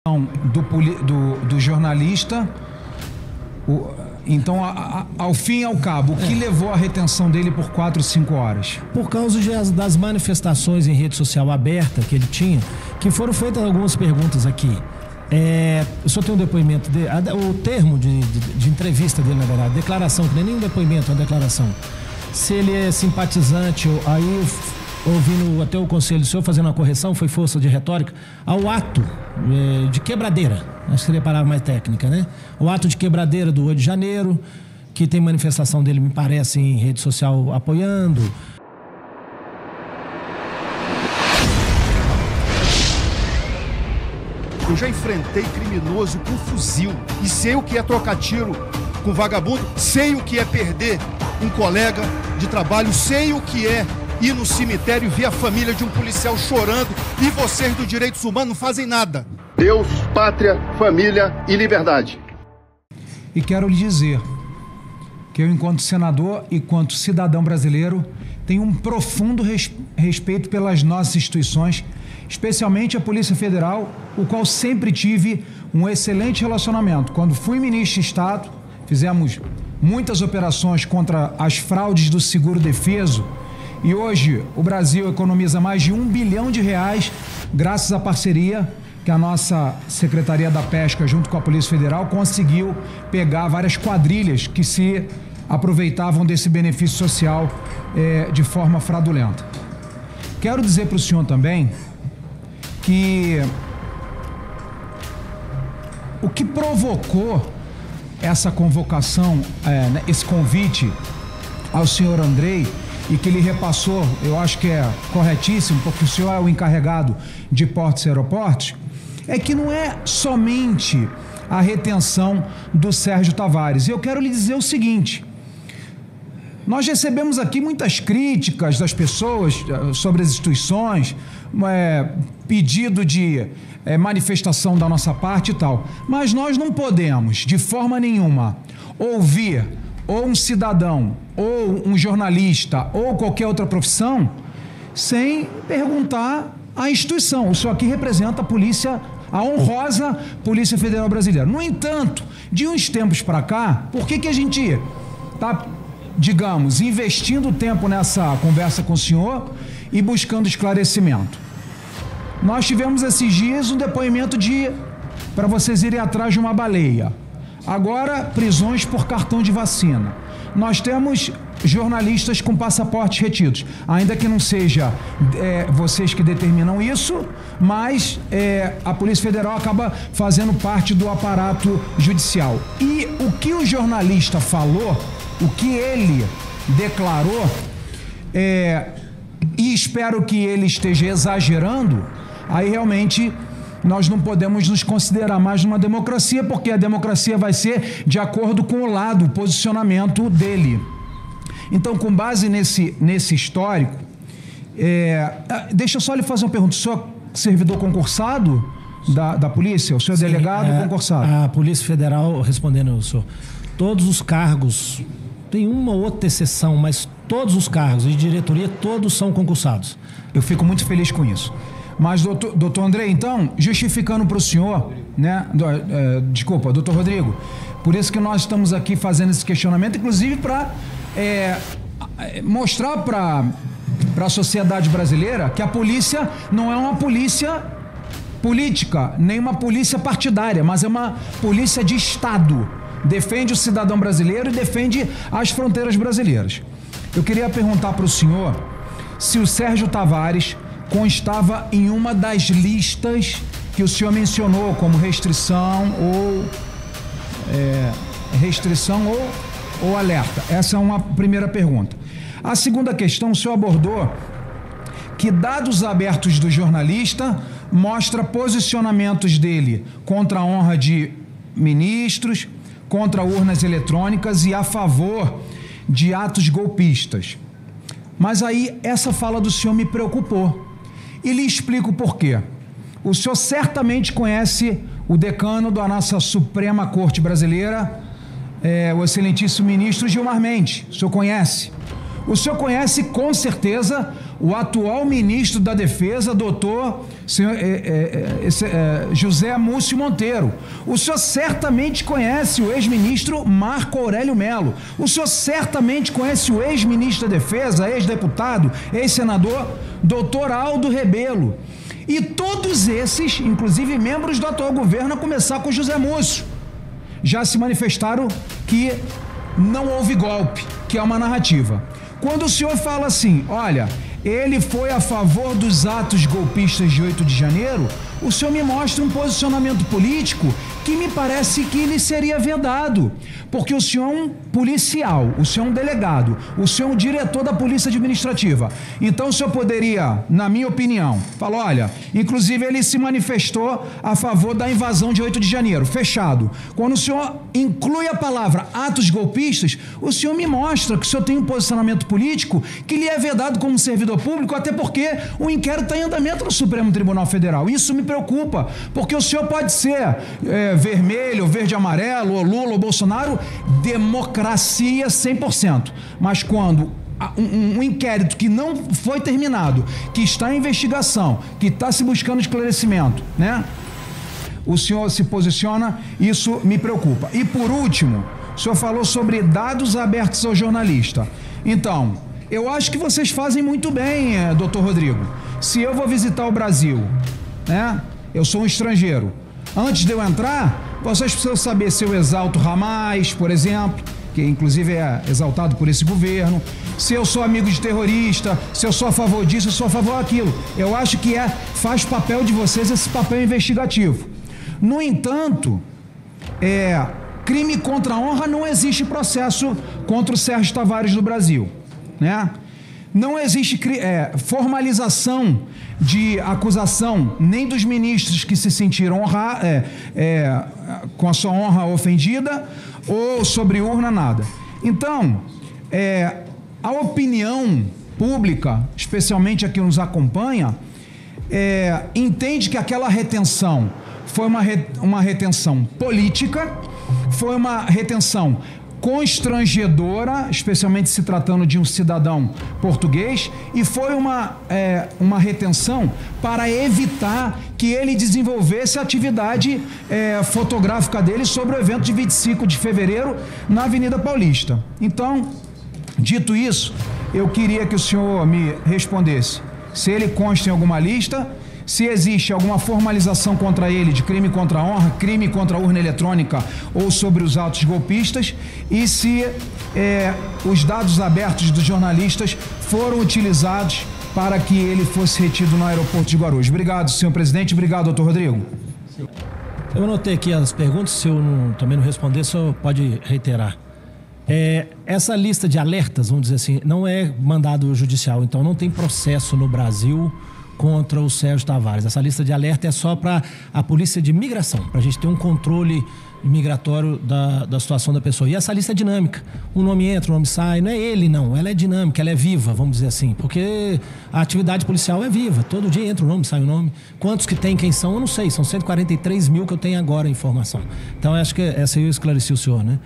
do jornalista. Então, ao fim e ao cabo, o que levou à retenção dele por 4, 5 horas? Por causa das manifestações em rede social aberta que ele tinha, que foram feitas algumas perguntas aqui. O senhor tem um depoimento dele, o termo de entrevista dele, na verdade, declaração, que não é nem um depoimento, é uma declaração. Se ele é simpatizante, aí ouvindo até o conselho do senhor fazendo uma correção, foi força de retórica, ao ato de quebradeira, acho que seria a palavra mais técnica, né? O ato de quebradeira do 8 de janeiro, que tem manifestação dele, me parece, em rede social apoiando. Eu já enfrentei criminoso com fuzil e sei o que é trocar tiro com vagabundo, sei o que é perder um colega de trabalho, sei o que é ir no cemitério e ver a família de um policial chorando e vocês do Direitos Humanos não fazem nada. Deus, pátria, família e liberdade. E quero lhe dizer que eu, enquanto senador e enquanto cidadão brasileiro, tenho um profundo respeito pelas nossas instituições, especialmente a Polícia Federal, o qual sempre tive um excelente relacionamento. Quando fui ministro de Estado, fizemos muitas operações contra as fraudes do seguro-defeso, e hoje o Brasil economiza mais de R$1 bilhão graças à parceria que a nossa Secretaria da Pesca, junto com a Polícia Federal, conseguiu pegar várias quadrilhas que se aproveitavam desse benefício social de forma fraudulenta. Quero dizer para o senhor também que o que provocou essa convocação, esse convite ao senhor Andrei, e que ele repassou, eu acho que é corretíssimo, porque o senhor é o encarregado de portos e aeroportos, é que não é somente a retenção do Sérgio Tavares. E eu quero lhe dizer o seguinte: nós recebemos aqui muitas críticas das pessoas sobre as instituições, pedido de manifestação da nossa parte e tal, mas nós não podemos, de forma nenhuma, ouvir ou um cidadão, ou um jornalista, ou qualquer outra profissão, sem perguntar à instituição. O senhor aqui representa a honrosa Polícia Federal Brasileira. No entanto, de uns tempos para cá, por que a gente está, digamos, investindo tempo nessa conversa com o senhor e buscando esclarecimento? Nós tivemos esses dias um depoimento para vocês irem atrás de uma baleia. Agora, prisões por cartão de vacina. Nós temos jornalistas com passaportes retidos, ainda que não seja vocês que determinam isso, mas a Polícia Federal acaba fazendo parte do aparato judicial. E o que o jornalista falou, o que ele declarou, e espero que ele esteja exagerando, aí realmente nós não podemos nos considerar mais uma democracia, porque a democracia vai ser de acordo com o posicionamento dele. Então, com base nesse histórico, deixa eu só lhe fazer uma pergunta. O senhor é servidor concursado da polícia? O senhor é delegado concursado? A Polícia Federal, respondendo ao senhor, todos os cargos, tem uma ou outra exceção, mas todos os cargos de diretoria, todos são concursados. Eu fico muito feliz com isso. Mas, doutor André, então, justificando para o senhor, né? Desculpa, doutor Rodrigo, por isso que nós estamos aqui fazendo esse questionamento, inclusive para mostrar para a sociedade brasileira que a polícia não é uma polícia política, nem uma polícia partidária, mas é uma polícia de Estado. Defende o cidadão brasileiro e defende as fronteiras brasileiras. Eu queria perguntar para o senhor se o Sérgio Tavares constava em uma das listas que o senhor mencionou como restrição ou alerta. Essa é uma primeira pergunta. A segunda questão, o senhor abordou que dados abertos do jornalista mostra posicionamentos dele contra a honra de ministros, contra urnas eletrônicas e a favor de atos golpistas. Mas aí essa fala do senhor me preocupou. E lhe explico por quê. O senhor certamente conhece o decano da nossa Suprema Corte Brasileira, o excelentíssimo ministro Gilmar Mendes. O senhor conhece? O senhor conhece, com certeza, o atual ministro da Defesa, doutor José Múcio Monteiro. O senhor certamente conhece o ex-ministro Marco Aurélio Melo. O senhor certamente conhece o ex-ministro da Defesa, ex-deputado, ex-senador, doutor Aldo Rebelo. E todos esses, inclusive membros do atual governo, a começar com José Múcio, já se manifestaram que não houve golpe, que é uma narrativa. Quando o senhor fala assim, olha, ele foi a favor dos atos golpistas de 8 de janeiro, o senhor me mostra um posicionamento político que me parece que ele seria vedado, porque o senhor é um policial, o senhor é um delegado, o senhor é um diretor da Polícia Administrativa. Então o senhor poderia, na minha opinião, falar, olha, inclusive ele se manifestou a favor da invasão de 8 de janeiro, fechado. Quando o senhor inclui a palavra atos golpistas, o senhor me mostra que o senhor tem um posicionamento político que lhe é vedado como servidor público, até porque o inquérito está em andamento no Supremo Tribunal Federal. Isso me preocupa, porque o senhor pode ser vermelho, verde, amarelo, ou Lula, ou Bolsonaro, democracia 100%. Mas quando um inquérito que não foi terminado, que está em investigação, que está se buscando esclarecimento, né? O senhor se posiciona, isso me preocupa. E por último, o senhor falou sobre dados abertos ao jornalista. Então, eu acho que vocês fazem muito bem, doutor Rodrigo. Se eu vou visitar o Brasil, né? Eu sou um estrangeiro. Antes de eu entrar, vocês precisam saber se eu exalto Hamas, por exemplo, que inclusive é exaltado por esse governo, se eu sou amigo de terrorista, se eu sou a favor disso, eu sou a favor daquilo. Eu acho que faz papel de vocês esse papel investigativo. No entanto, crime contra a honra não existe processo contra o Sérgio Tavares do Brasil, né? Não existe formalização de acusação nem dos ministros que se sentiram com a sua honra ofendida ou sobre urna, nada. Então, a opinião pública, especialmente a que nos acompanha, entende que aquela retenção foi uma retenção política, foi uma retenção constrangedora, especialmente se tratando de um cidadão português, e foi uma retenção para evitar que ele desenvolvesse a atividade fotográfica dele sobre o evento de 25 de fevereiro na Avenida Paulista. Então, dito isso, eu queria que o senhor me respondesse se ele consta em alguma lista, se existe alguma formalização contra ele de crime contra a honra, crime contra a urna eletrônica ou sobre os atos golpistas, e se os dados abertos dos jornalistas foram utilizados para que ele fosse retido no aeroporto de Guarulhos. Obrigado, senhor presidente. Obrigado, doutor Rodrigo. Eu anotei aqui as perguntas, se eu também não responder, o senhor pode reiterar. Essa lista de alertas, vamos dizer assim, não é mandado judicial, então não tem processo no Brasil contra o Sérgio Tavares. Essa lista de alerta é só para a Polícia de Migração, para a gente ter um controle migratório da situação da pessoa. E essa lista é dinâmica. Um nome entra, um nome sai. Não é ele, não. Ela é dinâmica, ela é viva, vamos dizer assim. Porque a atividade policial é viva. Todo dia entra um nome, sai um nome. Quantos que tem, quem são, eu não sei. São 143 mil que eu tenho agora a informação. Então, eu acho que essa aí eu esclareci o senhor, né?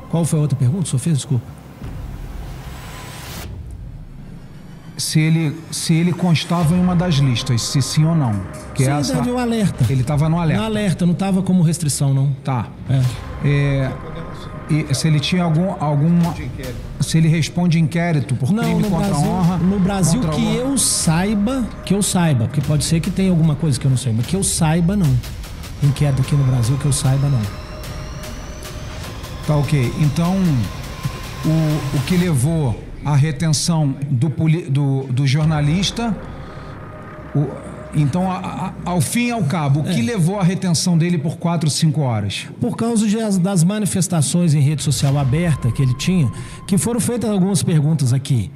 Qual foi a outra pergunta? O senhor fez? Desculpa. Se ele constava em uma das listas, se sim ou não. Que sim, essa... deu um alerta. Ele estava no alerta. No alerta, não estava como restrição, não. Tá. E se ele tinha alguma... Se ele responde inquérito por crime contra a honra... No Brasil, que eu saiba, porque pode ser que tenha alguma coisa que eu não sei, mas que eu saiba, não. Inquérito aqui no Brasil, que eu saiba, não. Tá, ok. Então, o que levou a retenção do jornalista, então, ao fim e ao cabo, o que levou a retenção dele por 4 ou 5 horas? Por causa das manifestações em rede social aberta que ele tinha, que foram feitas algumas perguntas aqui.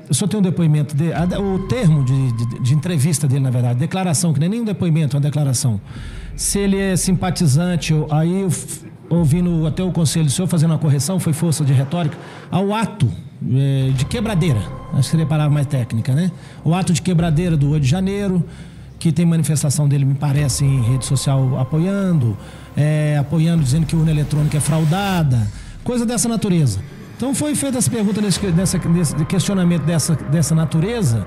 Eu só tenho um depoimento dele, o termo de entrevista dele, na verdade, declaração, que não é nem um depoimento, é uma declaração. Se ele é simpatizante, aí ouvindo até o conselho do senhor fazendo uma correção, foi força de retórica, ao ato de quebradeira, acho que seria a palavra mais técnica, né? O ato de quebradeira do 8 de janeiro, que tem manifestação dele, me parece, em rede social apoiando, dizendo que a urna eletrônica é fraudada, coisa dessa natureza. Então foi feita essa pergunta nesse questionamento dessa natureza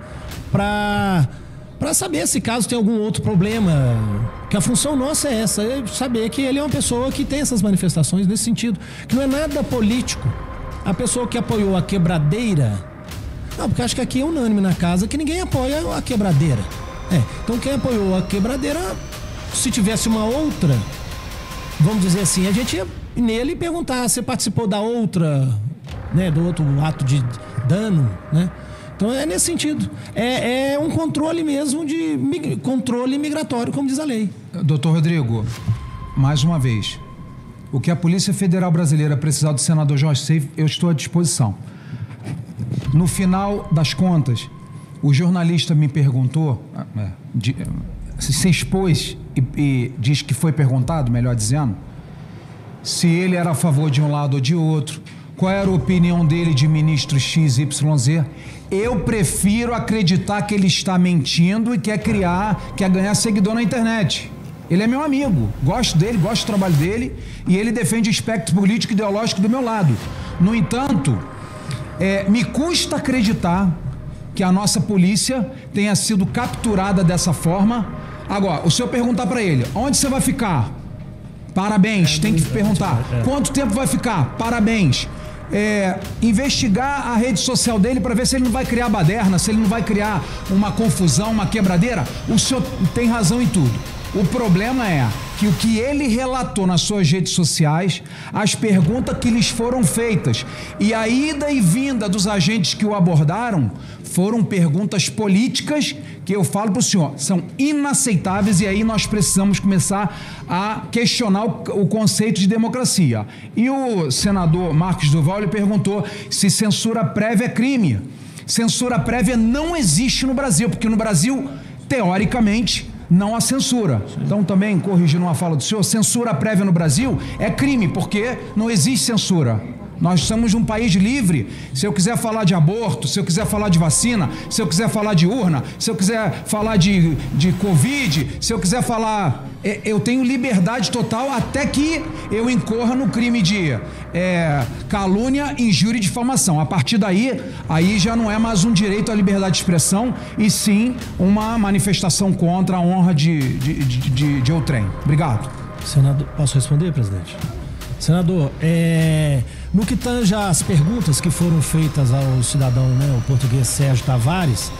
para saber se caso tem algum outro problema, que a função nossa é essa, é saber que ele é uma pessoa que tem essas manifestações nesse sentido, que não é nada político. A pessoa que apoiou a quebradeira, não, porque acho que aqui é unânime na casa que ninguém apoia a quebradeira. Então quem apoiou a quebradeira, se tivesse uma outra, vamos dizer assim, a gente ia nele perguntar, você participou da outra, né, do outro ato de dano, né? Então é nesse sentido. É um controle mesmo controle migratório, como diz a lei. Doutor Rodrigo, mais uma vez, o que a Polícia Federal Brasileira precisar do senador Jorge Seif, eu estou à disposição. No final das contas, o jornalista me perguntou, se expôs e diz que foi perguntado, melhor dizendo, se ele era a favor de um lado ou de outro, qual era a opinião dele de ministro XYZ. Eu prefiro acreditar que ele está mentindo e quer ganhar seguidor na internet. Ele é meu amigo, gosto dele, gosto do trabalho dele e ele defende o espectro político e ideológico do meu lado. No entanto, me custa acreditar que a nossa polícia tenha sido capturada dessa forma. Agora, o senhor perguntar para ele, onde você vai ficar? Parabéns, tem que perguntar. Quanto tempo vai ficar? Parabéns. Investigar a rede social dele para ver se ele não vai criar baderna, se ele não vai criar uma confusão, uma quebradeira. O senhor tem razão em tudo. O problema é que o que ele relatou nas suas redes sociais, as perguntas que lhes foram feitas e a ida e vinda dos agentes que o abordaram foram perguntas políticas que eu falo para o senhor, são inaceitáveis, e aí nós precisamos começar a questionar o conceito de democracia. E o senador Marcos Duval, ele perguntou se censura prévia é crime. Censura prévia não existe no Brasil, porque no Brasil, teoricamente, não há censura. Então, também, corrigindo uma fala do senhor, censura prévia no Brasil é crime, porque não existe censura. Nós somos um país livre. Se eu quiser falar de aborto, se eu quiser falar de vacina, se eu quiser falar de urna, se eu quiser falar de Covid, se eu quiser falar... Eu tenho liberdade total até que eu incorra no crime de calúnia, injúria e difamação. A partir daí, aí já não é mais um direito à liberdade de expressão, e sim uma manifestação contra a honra de outrem. Obrigado. Senador, posso responder, presidente? Senador, no que tange as perguntas que foram feitas ao cidadão, o português Sérgio Tavares,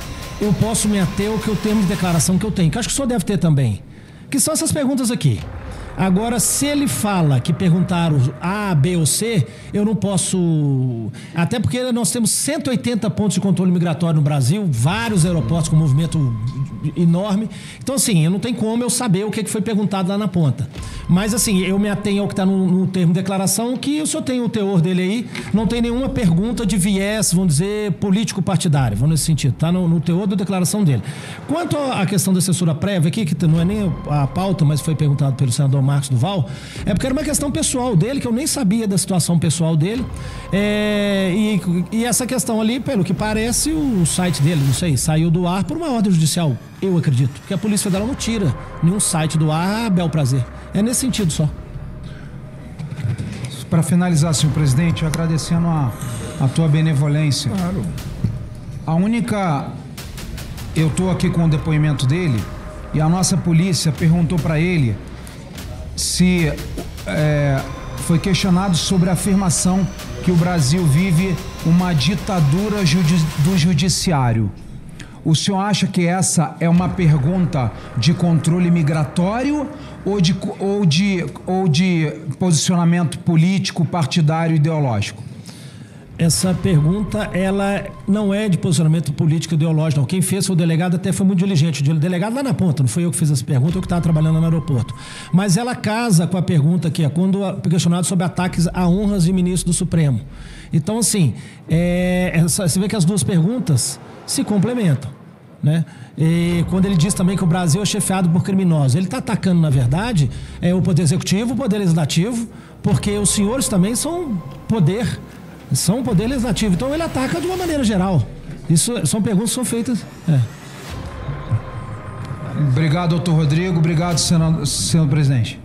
eu posso me ater ao que eu tenho de declaração que eu tenho, que acho que o senhor deve ter também, que são essas perguntas aqui. Agora, se ele fala que perguntaram A, B ou C, eu não posso... Até porque nós temos 180 pontos de controle migratório no Brasil, vários aeroportos com movimento enorme. Então, assim, eu não tenho como eu saber o que foi perguntado lá na ponta. Mas, assim, eu me atenho ao que está no termo de declaração, que o senhor tem o teor dele aí, não tem nenhuma pergunta de viés, vamos dizer, político-partidário, vamos nesse sentido. Está no teor da declaração dele. Quanto à questão da censura prévia aqui, que não é nem a pauta, mas foi perguntado pelo senador Marcos Duval, é porque era uma questão pessoal dele, que eu nem sabia da situação pessoal dele, e essa questão ali, pelo que parece, o site dele, não sei, saiu do ar por uma ordem judicial, eu acredito, porque a Polícia Federal não tira nenhum site do ar a bel prazer. É nesse sentido só. Para finalizar, senhor presidente, agradecendo a tua benevolência. Claro. Eu estou aqui com o depoimento dele, e a nossa polícia perguntou para ele se foi questionado sobre a afirmação que o Brasil vive uma ditadura do judiciário. O senhor acha que essa é uma pergunta de controle migratório ou de posicionamento político, partidário, ideológico? Essa pergunta, ela não é de posicionamento político ideológico, não. Quem fez foi o delegado, até foi muito diligente. O delegado lá na ponta, não foi eu que fiz essa pergunta, eu que estava trabalhando no aeroporto. Mas ela casa com a pergunta que é quando questionado sobre ataques a honras de ministro do Supremo. Então, assim, você vê que as duas perguntas se complementam, né? E quando ele diz também que o Brasil é chefiado por criminosos, ele está atacando, na verdade, o Poder Executivo, o Poder Legislativo, porque os senhores também são poder legislativo. Então ele ataca de uma maneira geral. Isso são perguntas que são feitas. Obrigado, doutor Rodrigo. Obrigado, senhor presidente.